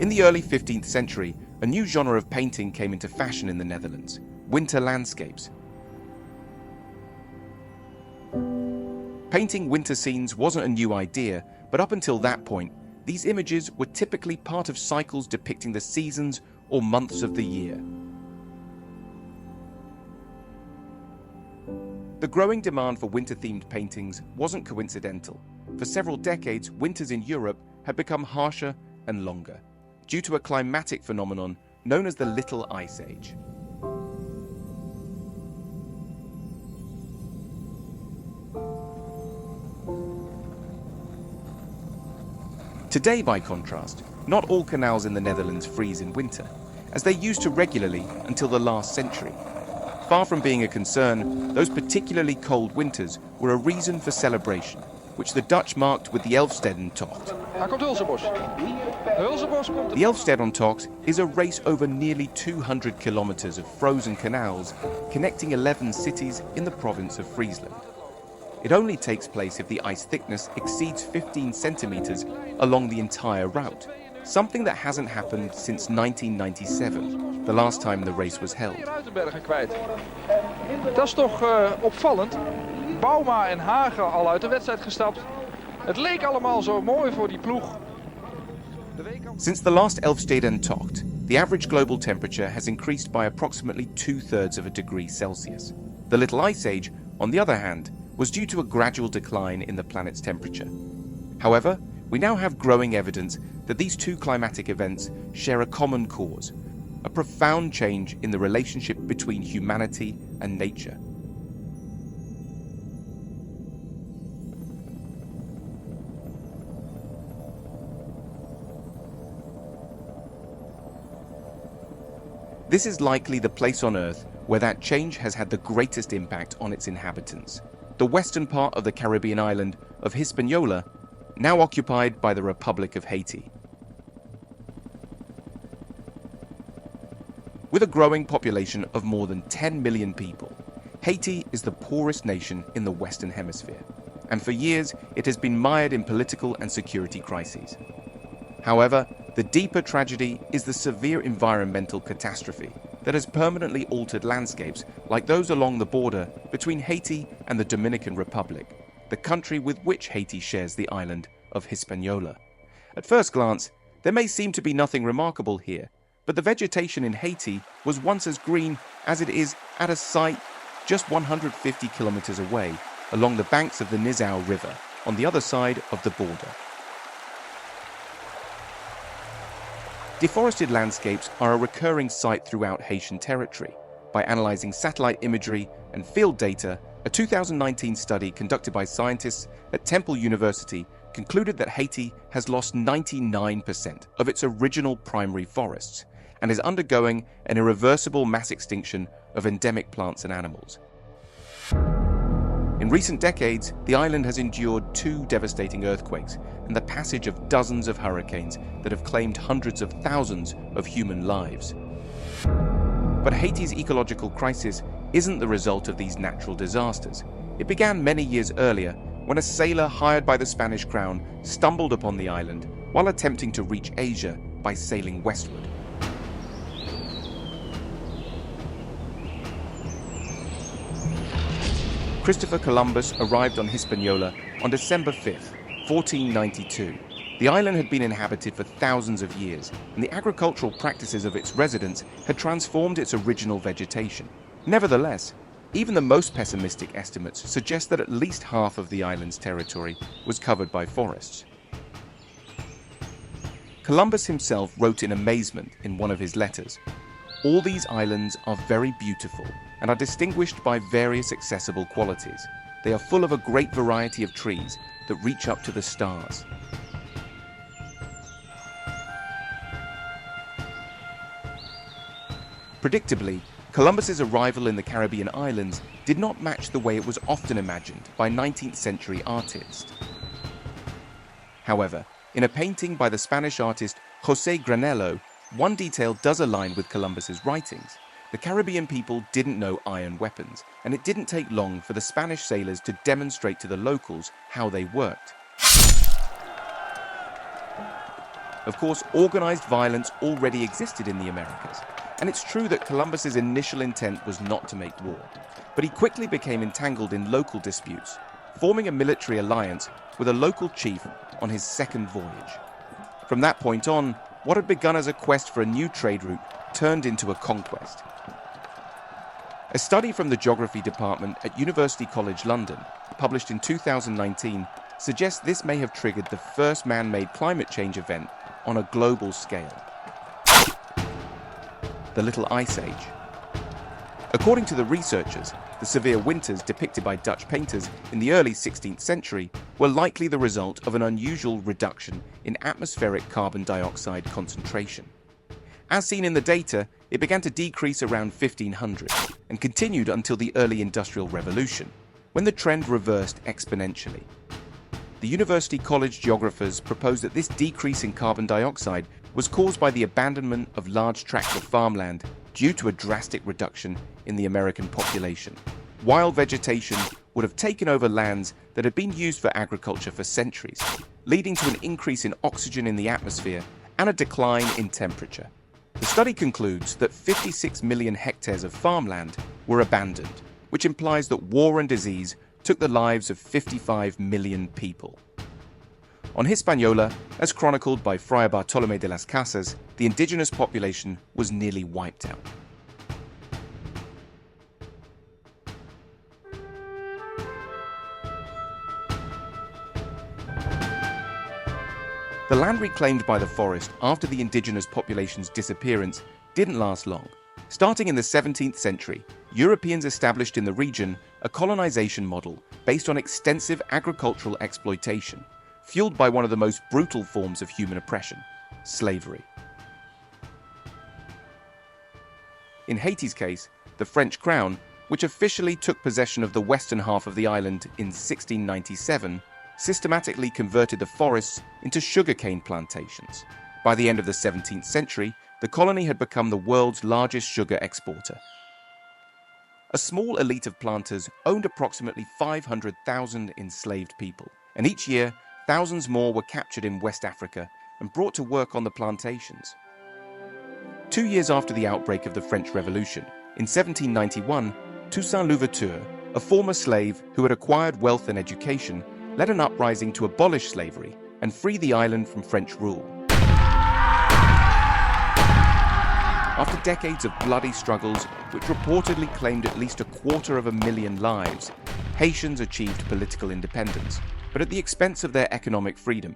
In the early 15th century, a new genre of painting came into fashion in the Netherlands: winter landscapes. Painting winter scenes wasn't a new idea, but up until that point, these images were typically part of cycles depicting the seasons or months of the year. The growing demand for winter-themed paintings wasn't coincidental. For several decades, winters in Europe had become harsher and longer, due to a climatic phenomenon known as the Little Ice Age. Today, by contrast, not all canals in the Netherlands freeze in winter, as they used to regularly until the last century. Far from being a concern, those particularly cold winters were a reason for celebration, which the Dutch marked with the Elfstedentocht. The Elfstedentocht is a race over nearly 200 kilometers of frozen canals connecting 11 cities in the province of Friesland. It only takes place if the ice thickness exceeds 15 centimeters along the entire route, something that hasn't happened since 1997, the last time the race was held. Dat is toch opvallend. Bouma en Hagen al uit de wedstrijd gestapt. Het leek allemaal zo mooi voor die ploeg. Since the last Elfstedentocht, the average global temperature has increased by approximately 2/3 of a degree Celsius. The Little Ice Age, on the other hand, was due to a gradual decline in the planet's temperature. However, we now have growing evidence that these two climatic events share a common cause: a profound change in the relationship between humanity and nature. This is likely the place on Earth where that change has had the greatest impact on its inhabitants: the western part of the Caribbean island of Hispaniola, now occupied by the Republic of Haiti. With a growing population of more than 10 million people, Haiti is the poorest nation in the Western Hemisphere, and for years it has been mired in political and security crises. However, the deeper tragedy is the severe environmental catastrophe that has permanently altered landscapes like those along the border between Haiti and the Dominican Republic, the country with which Haiti shares the island of Hispaniola. At first glance, there may seem to be nothing remarkable here, but the vegetation in Haiti was once as green as it is at a site just 150 kilometers away, along the banks of the Nizao River, on the other side of the border. Deforested landscapes are a recurring sight throughout Haitian territory. By analyzing satellite imagery and field data, a 2019 study conducted by scientists at Temple University concluded that Haiti has lost 99% of its original primary forests and is undergoing an irreversible mass extinction of endemic plants and animals. In recent decades, the island has endured 2 devastating earthquakes and the passage of dozens of hurricanes that have claimed hundreds of thousands of human lives. But Haiti's ecological crisis isn't the result of these natural disasters. It began many years earlier when a sailor hired by the Spanish crown stumbled upon the island while attempting to reach Asia by sailing westward. Christopher Columbus arrived on Hispaniola on December 5, 1492. The island had been inhabited for thousands of years, and the agricultural practices of its residents had transformed its original vegetation. Nevertheless, even the most pessimistic estimates suggest that at least half of the island's territory was covered by forests. Columbus himself wrote in amazement in one of his letters, "All these islands are very beautiful and are distinguished by various accessible qualities. They are full of a great variety of trees that reach up to the stars." Predictably, Columbus's arrival in the Caribbean islands did not match the way it was often imagined by 19th century artists. However, in a painting by the Spanish artist José Granello, one detail does align with Columbus's writings. The Caribbean people didn't know iron weapons, and it didn't take long for the Spanish sailors to demonstrate to the locals how they worked. Of course, organized violence already existed in the Americas, and it's true that Columbus's initial intent was not to make war, but he quickly became entangled in local disputes, forming a military alliance with a local chief on his second voyage. From that point on, what had begun as a quest for a new trade route turned into a conquest. A study from the Geography Department at University College London, published in 2019, suggests this may have triggered the first man-made climate change event on a global scale: the Little Ice Age. According to the researchers, the severe winters depicted by Dutch painters in the early 16th century were likely the result of an unusual reduction in atmospheric carbon dioxide concentration. As seen in the data, it began to decrease around 1500 and continued until the early Industrial Revolution, when the trend reversed exponentially. The University College geographers proposed that this decrease in carbon dioxide was caused by the abandonment of large tracts of farmland due to a drastic reduction in the American population. Wild vegetation would have taken over lands that had been used for agriculture for centuries, leading to an increase in oxygen in the atmosphere and a decline in temperature. The study concludes that 56 million hectares of farmland were abandoned, which implies that war and disease took the lives of 55 million people. On Hispaniola, as chronicled by Friar Bartolomé de las Casas, the indigenous population was nearly wiped out. The land reclaimed by the forest after the indigenous population's disappearance didn't last long. Starting in the 17th century, Europeans established in the region a colonization model based on extensive agricultural exploitation, fueled by one of the most brutal forms of human oppression: slavery. In Haiti's case, the French crown, which officially took possession of the western half of the island in 1697, systematically converted the forests into sugarcane plantations. By the end of the 17th century, the colony had become the world's largest sugar exporter. A small elite of planters owned approximately 500,000 enslaved people, and each year, thousands more were captured in West Africa and brought to work on the plantations. 2 years after the outbreak of the French Revolution, in 1791, Toussaint Louverture, a former slave who had acquired wealth and education, led an uprising to abolish slavery and free the island from French rule. After decades of bloody struggles, which reportedly claimed at least 250,000 lives, Haitians achieved political independence, but at the expense of their economic freedom.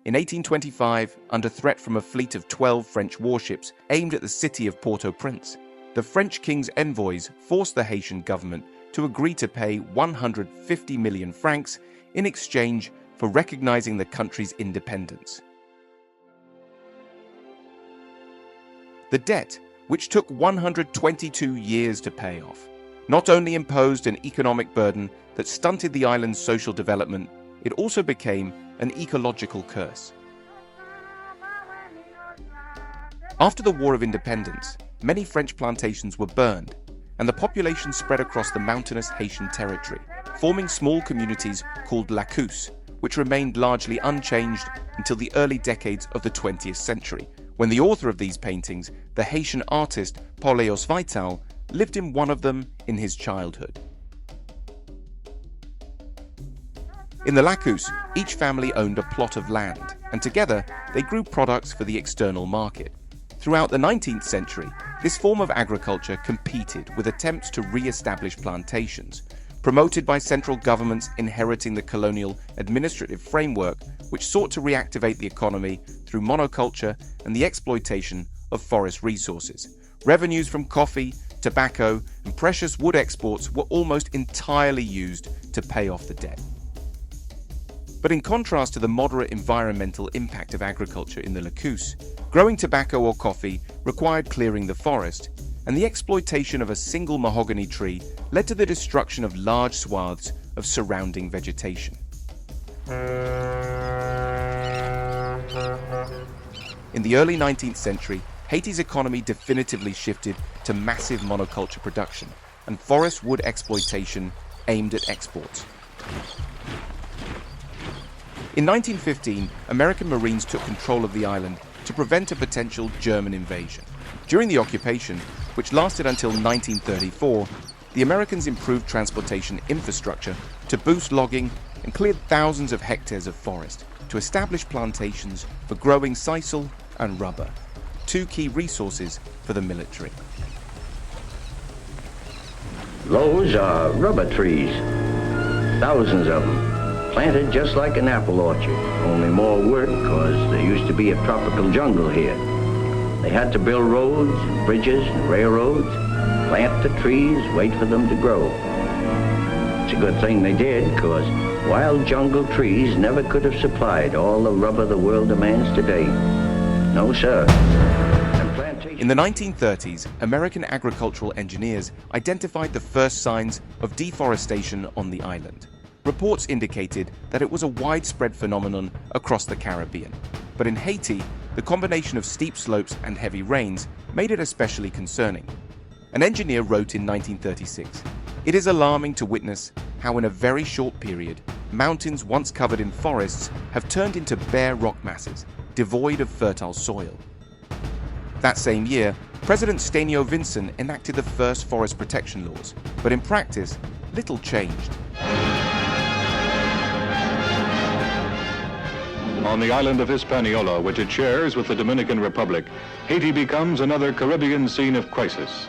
In 1825, under threat from a fleet of 12 French warships aimed at the city of Port-au-Prince, the French king's envoys forced the Haitian government to agree to pay 150 million francs in exchange for recognizing the country's independence. The debt, which took 122 years to pay off, not only imposed an economic burden that stunted the island's social development, it also became an ecological curse. After the War of Independence, many French plantations were burned, and the population spread across the mountainous Haitian territory, forming small communities called lacus, which remained largely unchanged until the early decades of the 20th century, when the author of these paintings, the Haitian artist Pauleos Vital, lived in one of them in his childhood. In the lacus, each family owned a plot of land, and together they grew products for the external market. Throughout the 19th century, this form of agriculture competed with attempts to re-establish plantations, promoted by central governments inheriting the colonial administrative framework, which sought to reactivate the economy through monoculture and the exploitation of forest resources. Revenues from coffee, tobacco, and precious wood exports were almost entirely used to pay off the debt. But in contrast to the moderate environmental impact of agriculture in the lacus, growing tobacco or coffee required clearing the forest, and the exploitation of a single mahogany tree led to the destruction of large swaths of surrounding vegetation. In the early 19th century, Haiti's economy definitively shifted to massive monoculture production and forest wood exploitation aimed at exports. In 1915, American Marines took control of the island to prevent a potential German invasion. During the occupation, which lasted until 1934, the Americans improved transportation infrastructure to boost logging and cleared thousands of hectares of forest to establish plantations for growing sisal and rubber, two key resources for the military. Those are rubber trees, thousands of them, planted just like an apple orchard, only more work because there used to be a tropical jungle here. They had to build roads, bridges, and railroads, plant the trees, wait for them to grow. It's a good thing they did, because wild jungle trees never could have supplied all the rubber the world demands today. No, sir. In the 1930s, American agricultural engineers identified the first signs of deforestation on the island. Reports indicated that it was a widespread phenomenon across the Caribbean. But in Haiti, the combination of steep slopes and heavy rains made it especially concerning. An engineer wrote in 1936, "It is alarming to witness how in a very short period, mountains once covered in forests have turned into bare rock masses, devoid of fertile soil." That same year, President Stenio Vincent enacted the first forest protection laws, but in practice, little changed. On the island of Hispaniola, which it shares with the Dominican Republic, Haiti becomes another Caribbean scene of crisis.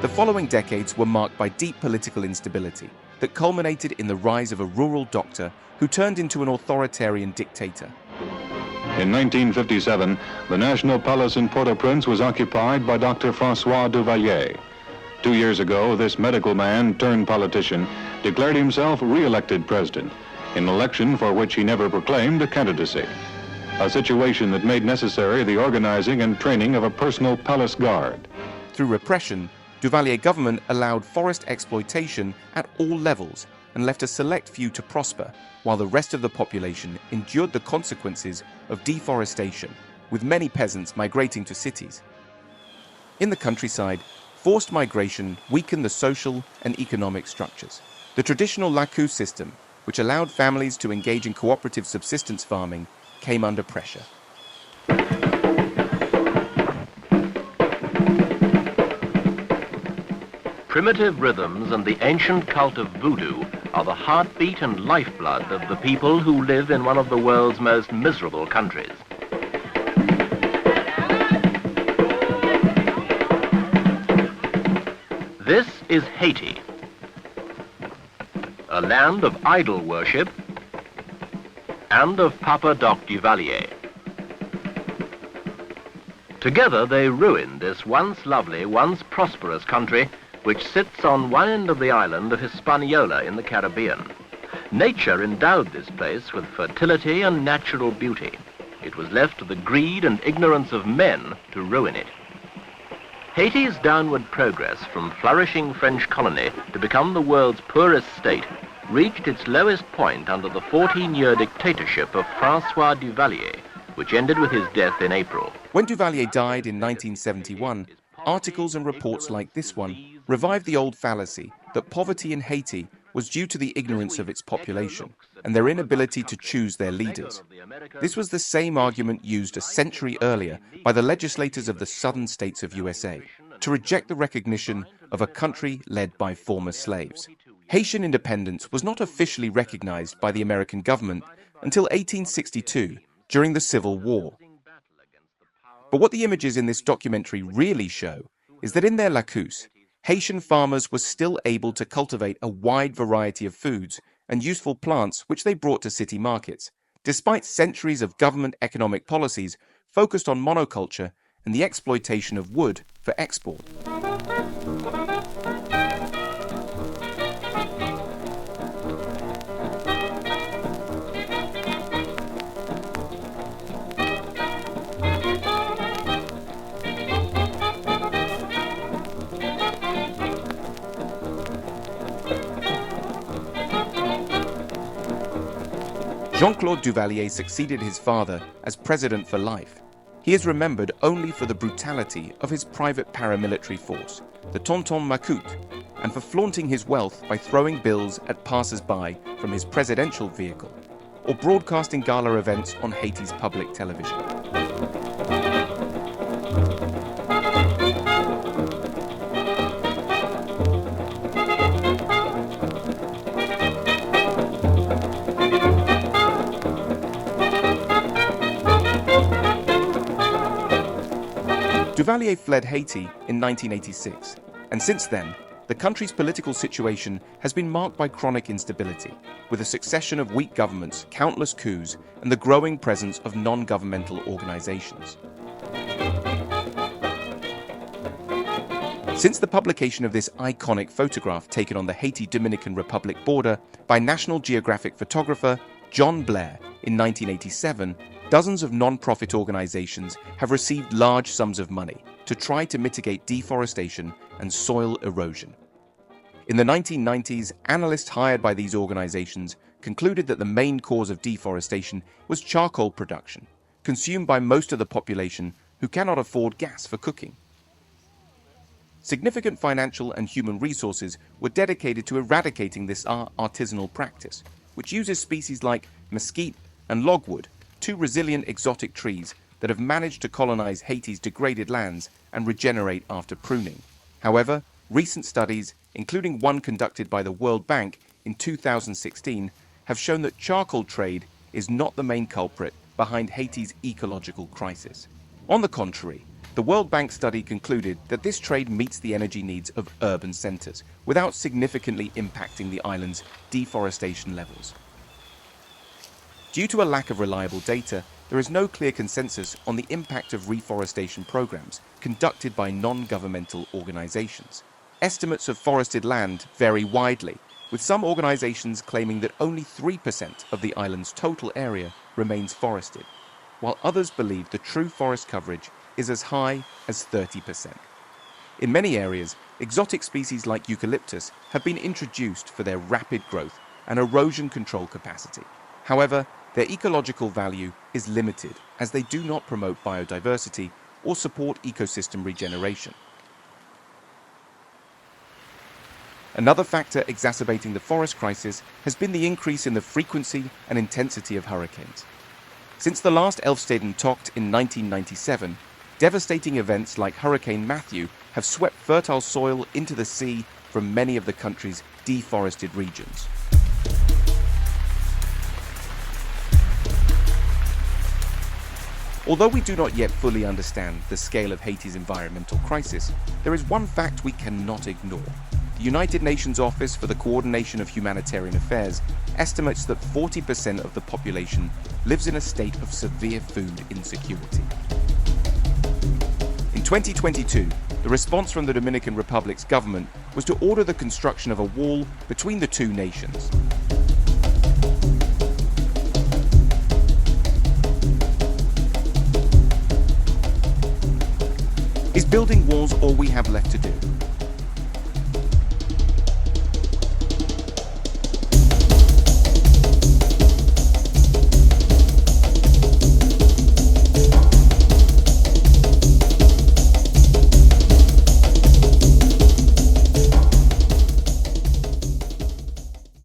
The following decades were marked by deep political instability that culminated in the rise of a rural doctor who turned into an authoritarian dictator. In 1957, the National Palace in Port-au-Prince was occupied by Dr. François Duvalier. 2 years ago, this medical man turned politician declared himself re-elected president, in an election for which he never proclaimed a candidacy, a situation that made necessary the organizing and training of a personal palace guard. Through repression, Duvalier government allowed forest exploitation at all levels and left a select few to prosper, while the rest of the population endured the consequences of deforestation, with many peasants migrating to cities. In the countryside, forced migration weakened the social and economic structures. The traditional Lacou system, which allowed families to engage in cooperative subsistence farming, came under pressure. Primitive rhythms and the ancient cult of voodoo are the heartbeat and lifeblood of the people who live in one of the world's most miserable countries. This is Haiti, a land of idol worship and of Papa Doc Duvalier. Together they ruined this once lovely, once prosperous country which sits on one end of the island of Hispaniola in the Caribbean. Nature endowed this place with fertility and natural beauty. It was left to the greed and ignorance of men to ruin it. Haiti's downward progress from flourishing French colony to become the world's poorest state reached its lowest point under the 14-year dictatorship of François Duvalier, which ended with his death in April. When Duvalier died in 1971, articles and reports like this one revived the old fallacy that poverty in Haiti was due to the ignorance of its population and their inability to choose their leaders. This was the same argument used a century earlier by the legislators of the southern states of USA to reject the recognition of a country led by former slaves. Haitian independence was not officially recognized by the American government until 1862 during the Civil War. But what the images in this documentary really show is that in their Lacous, Haitian farmers were still able to cultivate a wide variety of foods and useful plants which they brought to city markets, despite centuries of government economic policies focused on monoculture and the exploitation of wood for export. Jean-Claude Duvalier succeeded his father as president for life. He is remembered only for the brutality of his private paramilitary force, the Tonton Macoute, and for flaunting his wealth by throwing bills at passers-by from his presidential vehicle. or broadcasting gala events on Haiti's public television. Duvalier fled Haiti in 1986, and since then, the country's political situation has been marked by chronic instability, with a succession of weak governments, countless coups, and the growing presence of non-governmental organizations. Since the publication of this iconic photograph taken on the Haiti-Dominican Republic border by National Geographic photographer John Blair in 1987, dozens of non-profit organizations have received large sums of money to try to mitigate deforestation and soil erosion. In the 1990s, analysts hired by these organizations concluded that the main cause of deforestation was charcoal production, consumed by most of the population who cannot afford gas for cooking. Significant financial and human resources were dedicated to eradicating this artisanal practice, which uses species like mesquite and logwood, two resilient exotic trees that have managed to colonize Haiti's degraded lands and regenerate after pruning. However, recent studies, including one conducted by the World Bank in 2016, have shown that charcoal trade is not the main culprit behind Haiti's ecological crisis. On the contrary, the World Bank study concluded that this trade meets the energy needs of urban centers without significantly impacting the island's deforestation levels. Due to a lack of reliable data, there is no clear consensus on the impact of reforestation programs conducted by non-governmental organizations. Estimates of forested land vary widely, with some organizations claiming that only 3% of the island's total area remains forested, while others believe the true forest coverage is as high as 30%. In many areas, exotic species like eucalyptus have been introduced for their rapid growth and erosion control capacity. However, their ecological value is limited as they do not promote biodiversity or support ecosystem regeneration. Another factor exacerbating the forest crisis has been the increase in the frequency and intensity of hurricanes. Since the last Elfstedentocht in 1997, devastating events like Hurricane Matthew have swept fertile soil into the sea from many of the country's deforested regions. Although we do not yet fully understand the scale of Haiti's environmental crisis, there is one fact we cannot ignore. The United Nations Office for the Coordination of Humanitarian Affairs estimates that 40% of the population lives in a state of severe food insecurity. In 2022, the response from the Dominican Republic's government was to order the construction of a wall between the two nations. Is building walls all we have left to do?